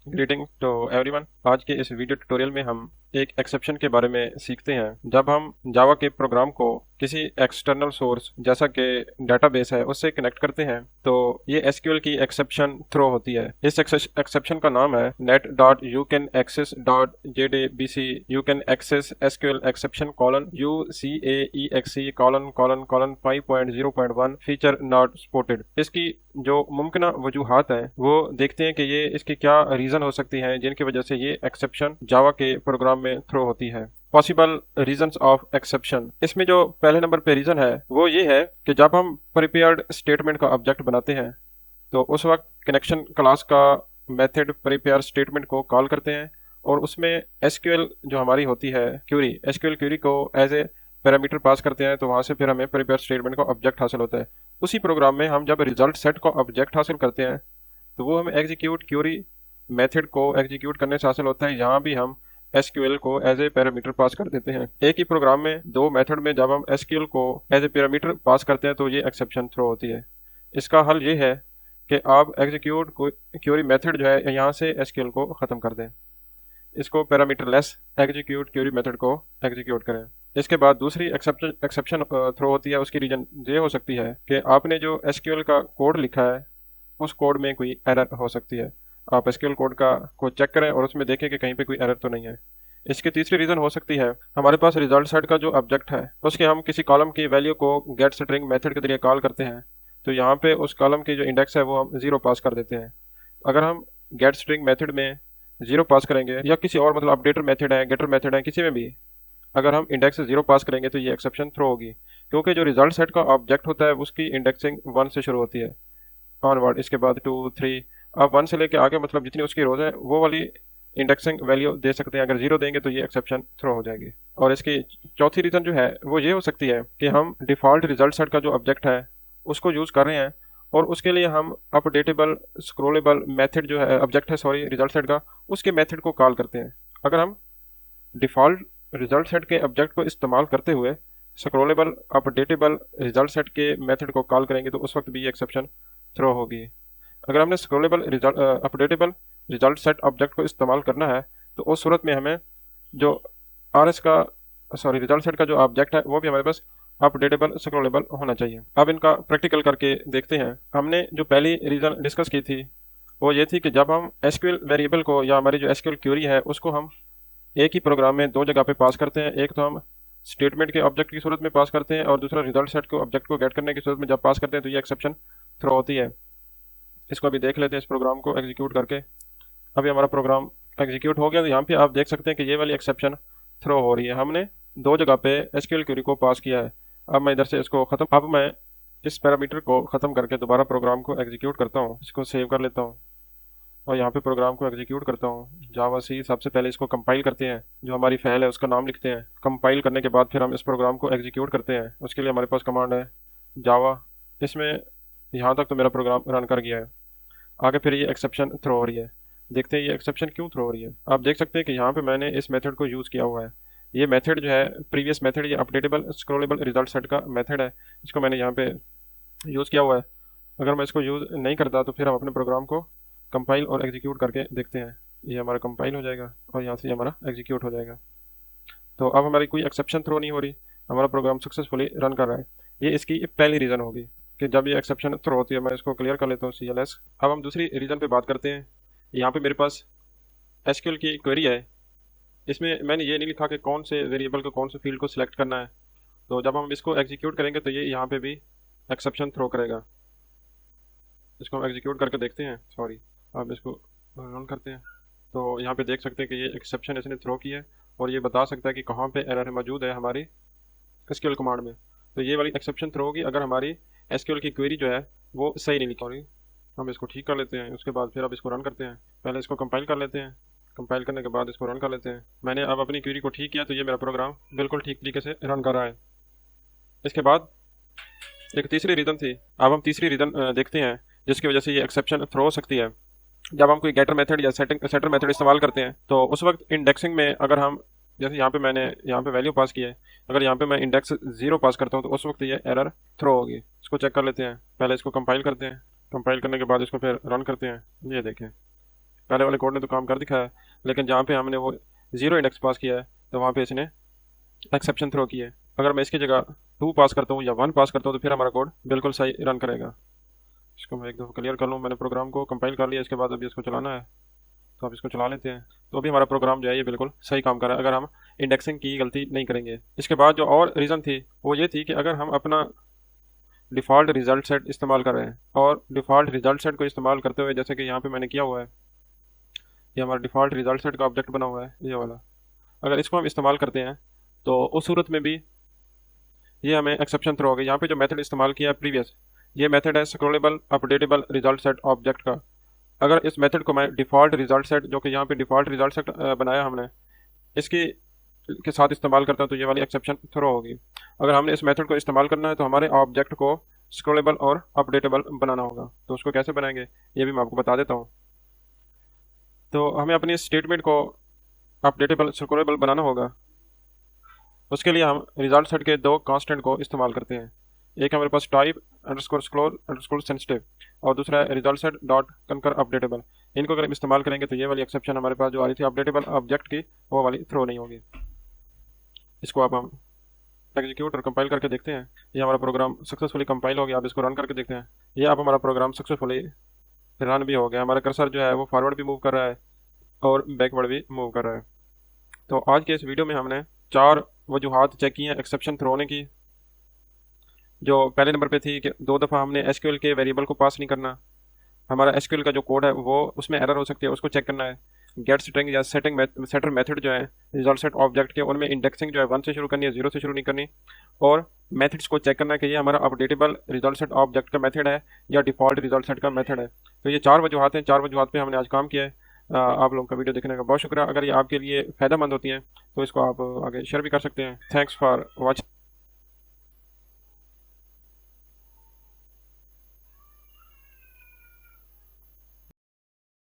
Greeting to everyone. आज के इस वीडियो ट्यूटोरियल में हम एक एक्सेप्शन के बारे में सीखते हैं। जब हम जावा के प्रोग्राम को किसी एक्सटर्नल सोर्स जैसा कि डेटाबेस है उससे कनेक्ट करते हैं तो ये एसक्यूएल की एक्सेप्शन थ्रो होती है। इस एक्सेप्शन का नाम है net dot u can access dot JDBC u can access SQL exception colon UCAEXE colon colon colon 5.0.1 feature not supported. इसकी जो मुमकिन वजूहात हैं वो देखते हैं कि ये इसकी क्या रीज़न हो सकती हैं जिनकी वजह से ये एक्सेप्शन जावा के प्रोग्राम में थ्रो होती है। पॉसिबल रीजंस ऑफ एक्सेप्शन, इसमें जो पहले नंबर पे रीज़न है वो ये है कि जब हम प्रिपेयर्ड स्टेटमेंट का ऑब्जेक्ट बनाते हैं तो उस वक्त कनेक्शन क्लास का मेथड प्रिपेयर स्टेटमेंट को कॉल करते हैं और उसमें एसक्यूएल जो हमारी होती है क्यूरी, एसक्यूएल क्यूरी को एज ए पैरामीटर पास करते हैं तो वहाँ से फिर हमें प्रिपेयर स्टेटमेंट का ऑब्जेक्ट हासिल होता है। उसी प्रोग्राम में हम जब रिजल्ट सेट का ऑब्जेक्ट हासिल करते हैं तो वो हमें एग्जीक्यूट क्यूरी मेथड को एग्जीक्यूट करने से हासिल होता है। यहाँ भी हम एसक्यूएल को एज ए पैरामीटर पास कर देते हैं। एक ही प्रोग्राम में दो मेथड में जब हम एसक्यूएल को एज ए पैरामीटर पास करते हैं तो ये एक्सेप्शन थ्रो होती है। इसका हल ये है कि आप एग्जीक्यूट क्यूरी मेथड जो है यहाँ से एसक्यूएल को ख़त्म कर दें, इसको parameter less execute query method को एग्जीक्यूट करें। इसके बाद दूसरी एक्सेप्शन थ्रो होती है। उसकी रीजन ये हो सकती है कि आपने जो एसक्यूएल का कोड लिखा है उस कोड में कोई एरर हो सकती है। आप एसक्यूएल कोड को चेक करें और उसमें देखें कि कहीं पे कोई एरर तो नहीं है। इसकी तीसरी रीज़न हो सकती है हमारे पास रिजल्ट सेट का जो ऑब्जेक्ट है उसके हम किसी कॉलम की वैल्यू को गेट स्ट्रिंग मेथड के जरिए कॉल करते हैं तो यहाँ पे उस कॉलम की जो इंडेक्स है वो हम 0 पास कर देते हैं। अगर हम गेट स्ट्रिंग मेथड में 0 पास करेंगे या किसी और मतलब अपडेटर मेथड है, गेटर मेथड है, किसी में भी अगर हम इंडेक्स 0 पास करेंगे तो ये एक्सेप्शन थ्रो होगी, क्योंकि जो रिजल्ट सेट का ऑब्जेक्ट होता है उसकी इंडेक्सिंग 1 से शुरू होती है ऑनवर्ड, इसके बाद 2 3 आप 1 से लेके आगे मतलब जितनी उसकी रोज है वो वाली इंडेक्सिंग वैल्यू दे सकते हैं। अगर 0 देंगे तो ये एक्सेप्शन थ्रो हो जाएगी। और इसकी चौथी रीज़न जो है वो ये हो सकती है कि हम डिफ़ॉल्ट रिजल्ट सेट का जो ऑब्जेक्ट है उसको यूज़ कर रहे हैं और उसके लिए हम अपडेटेबल स्क्रोलेबल मेथड जो है ऑब्जेक्ट है सॉरी रिजल्ट सेट का, उसके मेथड को कॉल करते हैं। अगर हम डिफ़ॉल्ट रिजल्ट सेट के ऑब्जेक्ट को इस्तेमाल करते हुए स्क्रोलेबल अपडेटेबल रिजल्ट सेट के मेथड को कॉल करेंगे तो उस वक्त भी ये एक्सेप्शन थ्रो होगी। अगर हमने स्क्रोलेबल अपडेटेबल रिजल्ट सेट ऑब्जेक्ट को इस्तेमाल करना है तो उस सूरत में हमें जो RS का सॉरी रिजल्ट सेट का जो ऑब्जेक्ट है वो भी हमारे पास अपडेटेबल स्क्रोलेबल होना चाहिए। अब इनका प्रैक्टिकल करके देखते हैं। हमने जो पहली रीज़न डिस्कस की थी वो ये थी कि जब हम एसक्यूएल वेरिएबल को या हमारी जो एसक्यूएल क्यूरी है उसको हम एक ही प्रोग्राम में दो जगह पे पास करते हैं। एक तो हम स्टेटमेंट के ऑब्जेक्ट की सूरत में पास करते हैं और दूसरा रिजल्ट सेट को ऑब्जेक्ट को गेट करने की सूरत में जब पास करते हैं तो ये एक्सेप्शन थ्रो होती है। इसको अभी देख लेते हैं इस प्रोग्राम को एग्जीक्यूट करके। अभी हमारा प्रोग्राम एग्जीक्यूट हो गया तो यहाँ पे आप देख सकते हैं कि ये वाली एक्सेप्शन थ्रो हो रही है। हमने दो जगह पे एसक्यूएल क्यूरी को पास किया है। अब मैं इधर से इसको ख़त्म, अब मैं इस पैरामीटर को ख़त्म करके दोबारा प्रोग्राम को एग्जीक्यूट करता हूँ। इसको सेव कर लेता हूँ और यहाँ पे प्रोग्राम को एग्जीक्यूट करता हूँ। जावा सी सबसे पहले इसको कंपाइल करते हैं, जो हमारी फाइल है उसका नाम लिखते हैं। कंपाइल करने के बाद फिर हम इस प्रोग्राम को एग्जीक्यूट करते हैं। उसके लिए हमारे पास कमांड है जावा। इसमें यहाँ तक तो मेरा प्रोग्राम रन कर गया है। आगे फिर ये एक्सेप्शन थ्रो हो रही है। देखते हैं ये एक्सेप्शन क्यों थ्रो हो रही है। आप देख सकते हैं कि यहाँ पे मैंने इस मेथड को यूज़ किया हुआ है। ये मेथड जो है प्रीवियस मेथड, ये अपडेटेबल स्क्रोलेबल रिजल्ट सेट का मेथड है, इसको मैंने यहाँ पे यूज़ किया हुआ है। अगर मैं इसको यूज़ नहीं करता तो फिर हम अपने प्रोग्राम को कंपाइल और एग्जीक्यूट करके देखते हैं। ये हमारा कंपाइल हो जाएगा और यहाँ से हमारा एग्जीक्यूट हो जाएगा। तो अब हमारी कोई एक्सेप्शन थ्रो नहीं हो रही, हमारा प्रोग्राम सक्सेसफुली रन कर रहा है। ये इसकी पहली रीज़न होगी कि जब ये एक्सेप्शन थ्रो होती है। मैं इसको क्लियर कर लेता हूँ CLS। अब हम दूसरी रीज़न पे बात करते हैं। यहाँ पे मेरे पास एसक्यूएल की क्वेरी है। इसमें मैंने ये नहीं लिखा कि कौन से वेरिएबल को कौन से फील्ड को सिलेक्ट करना है। तो जब हम इसको एग्जीक्यूट करेंगे तो ये यहाँ पे भी एक्सेप्शन थ्रो करेगा। इसको हम एग्जीक्यूट करके देखते हैं, सॉरी अब इसको रन करते हैं। तो यहाँ पे देख सकते हैं कि ये एक्सेप्शन इसने थ्रो की है और ये बता सकता है कि कहाँ पे एरर मौजूद है हमारी एसक्यूएल कमांड में। तो ये वाली एक्सेप्शन थ्रो होगी अगर हमारी एसक्यूएल की क्वेरी जो है वो सही नहीं लिखा होगी। हम इसको ठीक कर लेते हैं, उसके बाद फिर अब इसको रन करते हैं। पहले इसको कंपाइल कर लेते हैं, कंपाइल करने के बाद इसको रन कर लेते हैं। मैंने अब अपनी क्वेरी को ठीक किया तो ये मेरा प्रोग्राम बिल्कुल ठीक तरीके से रन कर रहा है। इसके बाद एक तीसरी रीज़न थी। अब हम तीसरी रीज़न देखते हैं जिसकी वजह से ये एक्सेप्शन थ्रो हो सकती है। जब हम कोई गेटर मेथड या सेटर मेथड इस्तेमाल करते हैं तो उस वक्त इंडेक्सिंग में अगर हम जैसे यहाँ पे मैंने यहाँ पे वैल्यू पास की है, अगर यहाँ पे मैं इंडेक्स 0 पास करता हूँ तो उस वक्त ये एरर थ्रो होगी। इसको चेक कर लेते हैं। पहले इसको कंपाइल करते हैं, कंपाइल करने के बाद इसको फिर रन करते हैं। ये देखें पहले वाले कोड ने तो काम कर दिखाया है, लेकिन जहाँ पे हमने वो जीरो इंडेक्स पास किया है तो वहाँ पे इसने एक्सेप्शन थ्रो की है। अगर मैं इसकी जगह 2 पास करता हूँ या 1 पास करता हूँ तो फिर हमारा कोड बिल्कुल सही रन करेगा। इसको मैं एक दफ़ा क्लियर कर लूँ, मैंने प्रोग्राम को कंपाइल कर लिया, इसके बाद अभी इसको चलाना है, तो आप इसको चला लेते हैं। तो अभी हमारा प्रोग्राम जो है ये बिल्कुल सही काम कर रहा है अगर हम इंडेक्सिंग की गलती नहीं करेंगे। इसके बाद जो और रीज़न थी वो ये थी कि अगर हम अपना डिफ़ॉल्ट रिजल्ट सेट इस्तेमाल कर रहे हैं और डिफ़ॉल्ट रिजल्ट सेट को इस्तेमाल करते हुए, जैसे कि यहाँ पे मैंने किया हुआ है, ये हमारा डिफ़ॉल्ट रिजल्ट सेट का ऑब्जेक्ट बना हुआ है ये वाला, अगर इसको हम इस्तेमाल करते हैं तो उस सूरत में भी ये हमें एक्सेप्शन थ्रो हो गई। यहाँ पे जो मेथड इस्तेमाल किया है प्रीवियस, ये मेथड है scrollable updatable result set object का। अगर इस मेथड को मैं डिफ़ॉल्ट रिजल्ट सेट, जो कि यहाँ पे डिफ़ॉल्ट रिजल्ट सेट बनाया हमने, इसकी के साथ इस्तेमाल करता हूँ तो ये वाली एक्सेप्शन थ्रो होगी। अगर हमने इस मेथड को इस्तेमाल करना है तो हमारे ऑब्जेक्ट को स्क्रॉलेबल और अपडेटेबल बनाना होगा। तो उसको कैसे बनाएंगे ये भी मैं आपको बता देता हूँ। तो हमें अपनी स्टेटमेंट को अपडेटेबल स्क्रॉलेबल बनाना होगा। उसके लिए हम रिजल्ट सेट के दो कांस्टेंट को इस्तेमाल करते हैं। एक हमारे पास type underscore scroll underscore sensitive और दूसरा है result set dot concur updatable. इनको अगर हम इस्तेमाल करेंगे तो ये वाली एक्सेप्शन हमारे पास जो आ रही थी अपडेटेबल ऑब्जेक्ट की, वो वाली थ्रो नहीं होगी। इसको आप हम एग्जीक्यूट और कंपाइल करके देखते हैं। ये हमारा प्रोग्राम सक्सेसफुली कंपाइल हो गया। आप इसको रन करके देखते हैं। ये आप हमारा प्रोग्राम सक्सेसफुली रन भी हो गया। हमारा कर्सर जो है वो फॉरवर्ड भी मूव कर रहा है और बैकवर्ड भी मूव कर रहा है। तो आज के इस वीडियो में हमने 4 वजूहात चेक की हैं एक्सेप्शन थ्रो होने की। जो पहले नंबर पे थी कि 2 दफ़ा हमने एसक्यूएल के वेरिएबल को पास नहीं करना। हमारा एसक्यूएल का जो कोड है वो उसमें एरर हो सकती है, उसको चेक करना है। गेट स्ट्रिंग या सेटर मेथड जो है रिजल्ट सेट ऑब्जेक्ट के, उनमें इंडेक्सिंग जो है 1 से शुरू करनी है, 0 से शुरू नहीं करनी। और मेथड्स को चेक करना है कि ये हमारा अपडेटेबल रिजल्ट सेट ऑब्जेक्ट का मेथड है या डिफ़ॉल्ट रिजल्ट सेट का मेथड है। तो ये 4 वजूहात हैं, 4 वजूहात पे हमने आज काम किया है। आप लोगों का वीडियो देखने का बहुत शुक्रिया। अगर ये आपके लिए फ़ायदेमंद होती हैं तो इसको आप आगे शेयर भी कर सकते हैं। Thanks for watching.